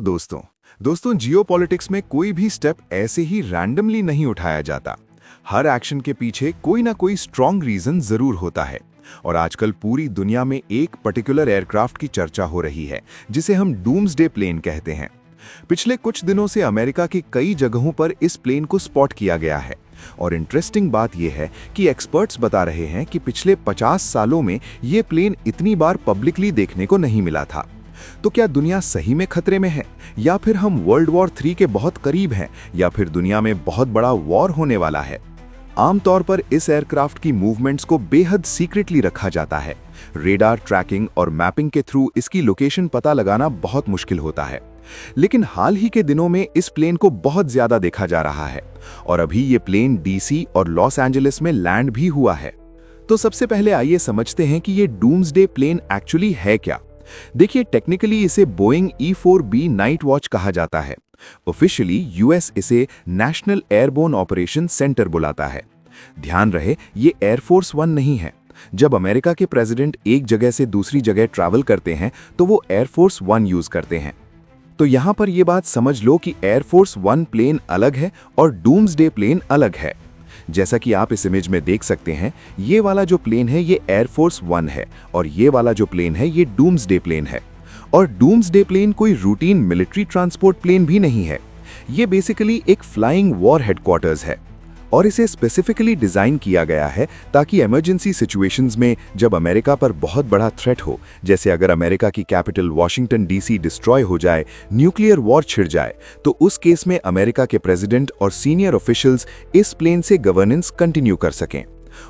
दोस्तों दोस्तों जियोपॉलिटिक्स में कोई भी स्टेप ऐसे ही रैंडमली नहीं उठाया जाता। हर एक्शन के पीछे कोई ना कोई स्ट्रॉन्ग रीजन जरूर होता है। और आजकल पूरी दुनिया में एक पर्टिकुलर एयरक्राफ्ट की चर्चा हो रही है जिसे हम डूम्सडे प्लेन कहते हैं। पिछले कुछ दिनों से अमेरिका की कई जगहों पर इस प्लेन को स्पॉट किया गया है। और इंटरेस्टिंग बात यह है कि एक्सपर्ट्स बता रहे हैं कि पिछले 50 सालों में ये प्लेन इतनी बार पब्लिकली देखने को नहीं मिला था। तो क्या दुनिया सही में खतरे में है, या फिर हम वर्ल्ड वॉर 3 के बहुत करीब हैं, या फिर दुनिया में बहुत बड़ा वॉर होने वाला है? आमतौर पर इस एयरक्राफ्ट की मूवमेंट्स को बेहद सीक्रेटली रखा जाता है। रेडार ट्रैकिंग और मैपिंग के थ्रू इसकी लोकेशन पता लगाना बहुत मुश्किल होता है। लेकिन हाल ही के दिनों में इस प्लेन को बहुत ज्यादा देखा जा रहा है और अभी ये प्लेन डीसी और लॉस एंजलिस में लैंड भी हुआ है। तो सबसे पहले आइए समझते हैं कि ये डूम्सडे प्लेन एक्चुअली है क्या। देखिए, टेक्निकली इसे बोइंग E-4B नाइट वॉच कहा जाता है। ऑफिशियली यूएस इसे नेशनल एयरबोर्न ऑपरेशन सेंटर बुलाता है। ध्यान रहे, ये एयरफोर्स 1 नहीं है। जब अमेरिका के प्रेसिडेंट एक जगह से दूसरी जगह ट्रैवल करते हैं तो वो एयरफोर्स 1 यूज करते हैं। तो यहां पर यह बात समझ लो कि एयरफोर्स 1 प्लेन अलग है और डूम्सडे प्लेन अलग है। जैसा कि आप इस इमेज में देख सकते हैं, ये वाला जो प्लेन है ये एयरफोर्स 1 है और ये वाला जो प्लेन है ये डूम्सडे प्लेन है। और डूम्सडे प्लेन कोई रूटीन मिलिट्री ट्रांसपोर्ट प्लेन भी नहीं है। ये बेसिकली एक फ्लाइंग वॉर हेडक्वार्टर्स है और इसे स्पेसिफिकली डिजाइन किया गया है ताकि इमरजेंसी सिचुएशंस में जब अमेरिका पर बहुत बड़ा थ्रेट हो, जैसे अगर अमेरिका की कैपिटल वॉशिंगटन डीसी डिस्ट्रॉय हो जाए, न्यूक्लियर वॉर छिड़ जाए, तो उस केस में अमेरिका के प्रेसिडेंट और सीनियर ऑफिशियल्स इस प्लेन से गवर्नेंस कंटिन्यू कर सकें।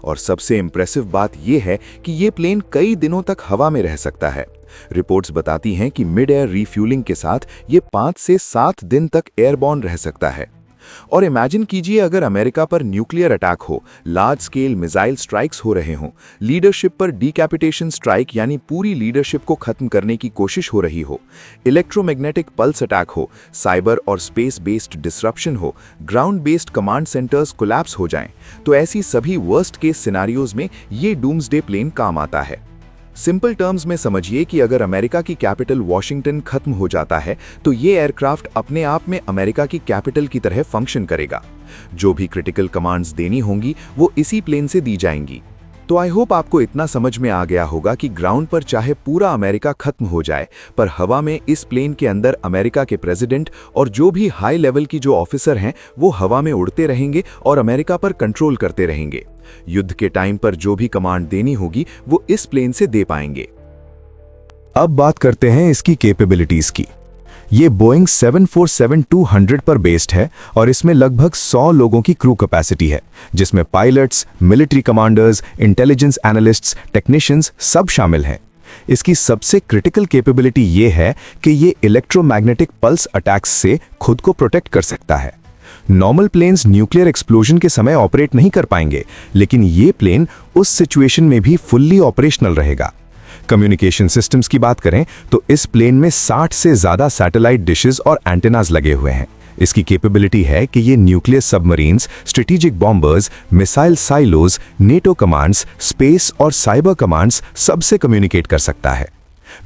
और सबसे इंप्रेसिव बात यह है कि ये प्लेन कई दिनों तक हवा में रह सकता है। रिपोर्ट्स बताती हैं कि मिड एयर रिफ्यूलिंग के साथ ये 5 से 7 दिन तक एयरबॉर्न रह सकता है। और इमेजिन कीजिए, अगर अमेरिका पर न्यूक्लियर अटैक हो, लार्ज स्केल मिसाइल स्ट्राइक्स हो रहे हों, लीडरशिप पर डीकैपिटेशन स्ट्राइक यानी पूरी लीडरशिप को खत्म करने की कोशिश हो रही हो, इलेक्ट्रोमैग्नेटिक पल्स अटैक हो, साइबर और स्पेस बेस्ड डिसरप्शन हो, ground based command centres collapse हो जाएं, तो ऐसी सभी वर्स्ट केस सिनेरियोज में ये डूम्सडे प्लेन काम आता है। सिंपल टर्म्स में समझिए कि अगर अमेरिका की कैपिटल वॉशिंगटन खत्म हो जाता है तो ये एयरक्राफ्ट अपने आप में अमेरिका की कैपिटल की तरह फंक्शन करेगा। जो भी क्रिटिकल कमांड्स देनी होंगी वो इसी प्लेन से दी जाएंगी। तो आई होप आपको इतना समझ में आ गया होगा कि ग्राउंड पर चाहे पूरा अमेरिका खत्म हो जाए, पर हवा में इस प्लेन के अंदर अमेरिका के प्रेसिडेंट और जो भी हाई लेवल की जो ऑफिसर हैं वो हवा में उड़ते रहेंगे और अमेरिका पर कंट्रोल करते रहेंगे। युद्ध के टाइम पर जो भी कमांड देनी होगी वो इस प्लेन से दे पाएंगे। अब बात करते हैं इसकी कैपेबिलिटीज की। ये बोइंग 747-200 पर बेस्ड है और इसमें लगभग 100 लोगों की क्रू कैपेसिटी है, जिसमें pilots, military commanders, intelligence analysts, technicians सब शामिल हैं। इसकी सबसे क्रिटिकल कैपेबिलिटी ये है कि ये इलेक्ट्रोमैग्नेटिक पल्स अटैक्स से खुद को प्रोटेक्ट कर सकता है। नॉर्मल प्लेन्स न्यूक्लियर एक्सप्लोजन के समय ऑपरेट नहीं कर पाएंगे, लेकिन ये प्लेन उस सिचुएशन में भी फुल्ली ऑपरेशनल रहेगा। कम्युनिकेशन सिस्टम्स की बात करें तो इस प्लेन में 60 से ज्यादा सैटेलाइट डिशेस और एंटेनास लगे हुए हैं। इसकी कैपेबिलिटी है कि ये nuclear submarines, strategic bombers, missile silos, NATO commands, space और साइबर कमांड्स सबसे कम्युनिकेट कर सकता है।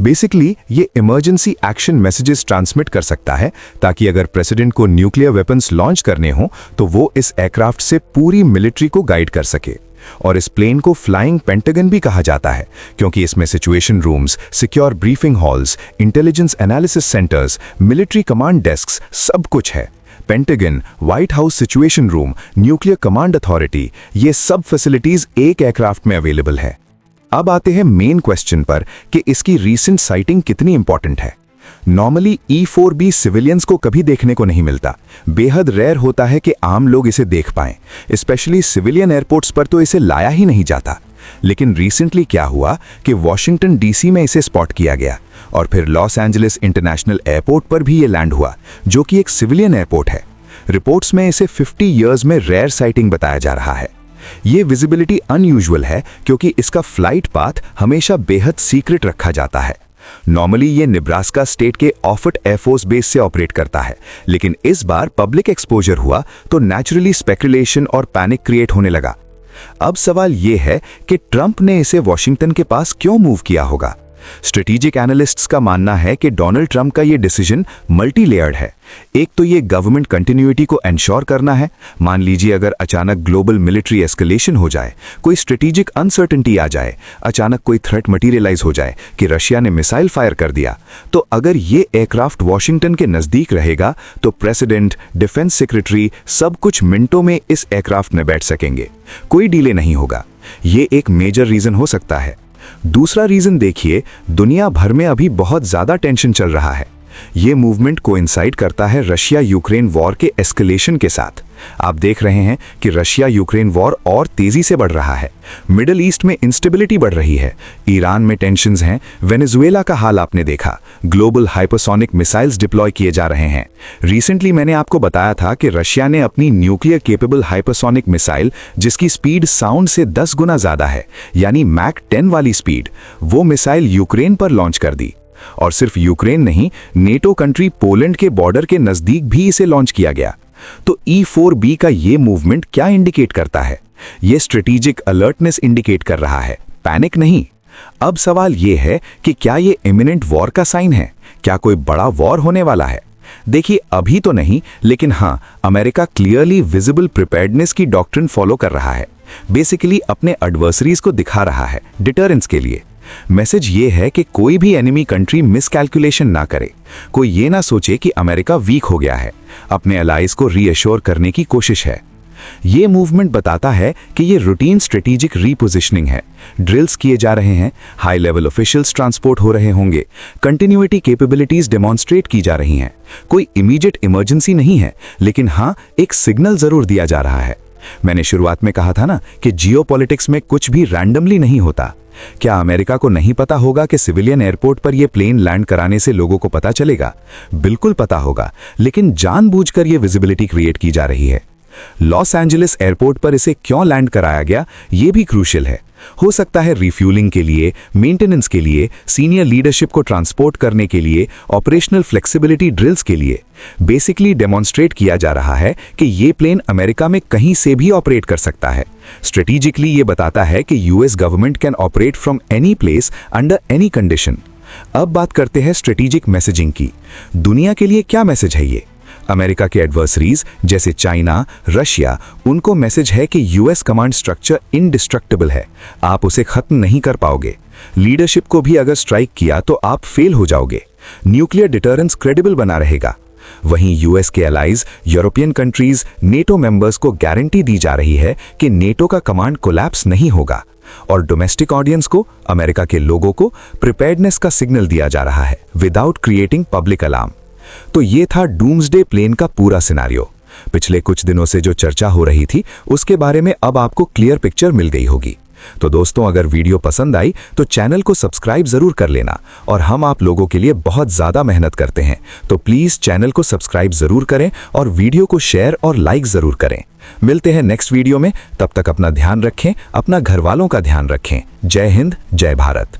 बेसिकली ये इमरजेंसी एक्शन मैसेजेस ट्रांसमिट कर सकता है ताकि अगर प्रेसिडेंट को न्यूक्लियर वेपन्स लॉन्च करने हो तो वो इस एयरक्राफ्ट से पूरी मिलिट्री को गाइड कर सके। और इस प्लेन को फ्लाइंग पेंटागन भी कहा जाता है क्योंकि इसमें situation rooms, secure briefing halls, intelligence analysis centres, military command desks सब कुछ है। Pentagon, white house situation room, nuclear command authority, ये सब फैसिलिटीज एक एयरक्राफ्ट में अवेलेबल है। अब आते हैं मेन क्वेश्चन पर कि इसकी रीसेंट साइटिंग कितनी इंपॉर्टेंट है। नॉर्मली E-4B सिविलियंस को कभी देखने को नहीं मिलता। बेहद रेयर होता है कि आम लोग इसे देख पाएं। स्पेशली सिविलियन एयरपोर्ट्स पर तो इसे लाया ही नहीं जाता। लेकिन रिसेंटली क्या हुआ कि वॉशिंगटन डीसी में इसे स्पॉट किया गया और फिर लॉस एंजलिस इंटरनेशनल एयरपोर्ट पर भी ये लैंड हुआ, जो कि एक सिविलियन एयरपोर्ट है। रिपोर्ट्स में इसे 50 ईयर्स में रेयर साइटिंग बताया जा रहा है। ये विजिबिलिटी अनयूजुअल है क्योंकि इसका फ्लाइट पाथ हमेशा बेहद सीक्रेट रखा जाता है। नॉर्मली ये निब्रास्का स्टेट के ऑफट एयरफोर्स बेस से ऑपरेट करता है, लेकिन इस बार पब्लिक एक्सपोजर हुआ तो नेचुरली स्पेकुलेशन और पैनिक क्रिएट होने लगा। अब सवाल ये है कि ट्रंप ने इसे वॉशिंगटन के पास क्यों मूव किया होगा। स्ट्रेटेजिक एनालिस्ट्स का मानना है कि डोनाल्ड ट्रंप का ये डिसीजन मल्टी लेयर्ड है। एक तो ये गवर्नमेंट कंटिन्यूटी को एंश्योर करना है। मान लीजिए अगर अचानक ग्लोबल मिलिट्री एस्केलेशन हो जाए, कोई स्ट्रेटेजिक अनसर्टेनिटी आ जाए, अचानक कोई थ्रेट मटीरियलाइज हो जाए कि रशिया ने मिसाइल फायर कर दिया, तो अगर ये एयरक्राफ्ट वॉशिंगटन के नजदीक रहेगा तो प्रेसिडेंट, डिफेंस सेक्रेटरी सब कुछ मिनटों में इस एयरक्राफ्ट में बैठ सकेंगे, कोई डिले नहीं होगा। ये एक मेजर रीजन हो सकता है। दूसरा रीजन देखिए, दुनिया भर में अभी बहुत ज्यादा टेंशन चल रहा है। ये मूवमेंट कोइंसाइड करता है रशिया यूक्रेन वॉर के एस्केलेशन के साथ। आप देख रहे हैं कि रशिया यूक्रेन वॉर और तेजी से बढ़ रहा है। मिडिल ईस्ट में इंस्टेबिलिटी बढ़ रही है, ईरान में टेंशन्स हैं, वेनेजुएला का हाल आपने देखा, ग्लोबल हाइपरसोनिक मिसाइल्स डिप्लॉय किए जा रहे हैं। रिसेंटली मैंने आपको बताया था कि रशिया ने अपनी न्यूक्लियर केपेबल हाइपरसोनिक मिसाइल, जिसकी स्पीड साउंड से 10 गुना ज्यादा है, यानी मैक 10 वाली स्पीड, वो मिसाइल यूक्रेन पर लॉन्च कर दी। और सिर्फ यूक्रेन नहीं, नेटो कंट्री पोलैंड के बॉर्डर के नजदीक भी इसे लॉन्च किया गया। तो E4B का ये मूवमेंट क्या इंडिकेट करता है? ये स्ट्रेटेजिक अलर्टनेस इंडिकेट कर रहा है, पैनिक नहीं। अब सवाल ये है कि क्या ये इमिनेंट वॉर का साइन है? क्या कोई बड़ा वॉर होने वाला है? देखिए, अभी तो नहीं, लेकिन हाँ, अमेरिका क्लियरली विजिबल प्रिपेयर्डनेस की डॉक्ट्रिन फॉलो कर रहा है। बेसिकली अपने एडवर्सरीज को दिखा रहा है डिटरेंस के लिए। मैसेज ये है कि कोई भी एनिमी कंट्री मिसकैलकुलेशन ना करे। कोई ये ना सोचे कि अमेरिका वीक हो गया है। अपने अलाइज को रीअश्योर करने की कोशिश है। ये मूवमेंट बताता है कि ये रूटीन स्ट्रेटेजिक रीपोजिशनिंग है। ड्रिल्स किए जा रहे हैं, हाई लेवल ऑफिशियल्स ट्रांसपोर्ट हो रहे होंगे, कंटिन्यूटी कैपेबिलिटीज डेमोन्स्ट्रेट की जा रही हैं। कोई इमीडिएट इमरजेंसी नहीं है, लेकिन हाँ, एक सिग्नल जरूर दिया जा रहा है। मैंने शुरुआत में कहा था ना कि जियोपॉलिटिक्स में कुछ भी रैंडमली नहीं होता। क्या अमेरिका को नहीं पता होगा कि सिविलियन एयरपोर्ट पर यह प्लेन लैंड कराने से लोगों को पता चलेगा? बिल्कुल पता होगा, लेकिन जानबूझकर यह विजिबिलिटी क्रिएट की जा रही है। लॉस एंजलिस एयरपोर्ट पर इसे क्यों लैंड कराया गया, यह भी क्रूशियल है। हो सकता है रिफ्यूलिंग के लिए, मेंटेनेंस के लिए, सीनियर लीडरशिप को ट्रांसपोर्ट करने के लिए, ऑपरेशनल फ्लेक्सिबिलिटी ड्रिल्स के लिए। बेसिकली डेमोन्स्ट्रेट किया जा रहा है कि ये प्लेन अमेरिका में कहीं से भी ऑपरेट कर सकता है। स्ट्रेटेजिकली ये बताता है कि US government can operate from any place under any condition. अब बात करते हैं स्ट्रेटेजिक मैसेजिंग की। दुनिया के लिए क्या मैसेज है ये? अमेरिका के एडवर्सरीज जैसे चाइना, रशिया, उनको मैसेज है कि यूएस कमांड स्ट्रक्चर इनडिस्ट्रक्टेबल है, आप उसे खत्म नहीं कर पाओगे। लीडरशिप को भी अगर स्ट्राइक किया तो आप फेल हो जाओगे। न्यूक्लियर डिटरेंस क्रेडिबल बना रहेगा। वहीं यूएस के allies, European countries, NATO members को गारंटी दी जा रही है कि नेटो का कमांड कोलैप्स नहीं होगा। और डोमेस्टिक ऑडियंस को, अमेरिका के लोगों को प्रिपेयर्डनेस का सिग्नल दिया जा रहा है विदाउट क्रिएटिंग पब्लिक अलार्म। तो ये था डूम्सडे प्लेन का पूरा सिनेरियो। पिछले कुछ दिनों से जो चर्चा हो रही थी उसके बारे में अब आपको क्लियर पिक्चर मिल गई होगी। तो दोस्तों, अगर वीडियो पसंद आई तो चैनल को सब्सक्राइब जरूर कर लेना। और हम आप लोगों के लिए बहुत ज्यादा मेहनत करते हैं, तो प्लीज चैनल को सब्सक्राइब जरूर करें और वीडियो को शेयर और लाइक जरूर करें। मिलते हैं नेक्स्ट वीडियो में, तब तक अपना ध्यान रखें, अपना घर वालों का ध्यान रखें। जय हिंद, जय भारत।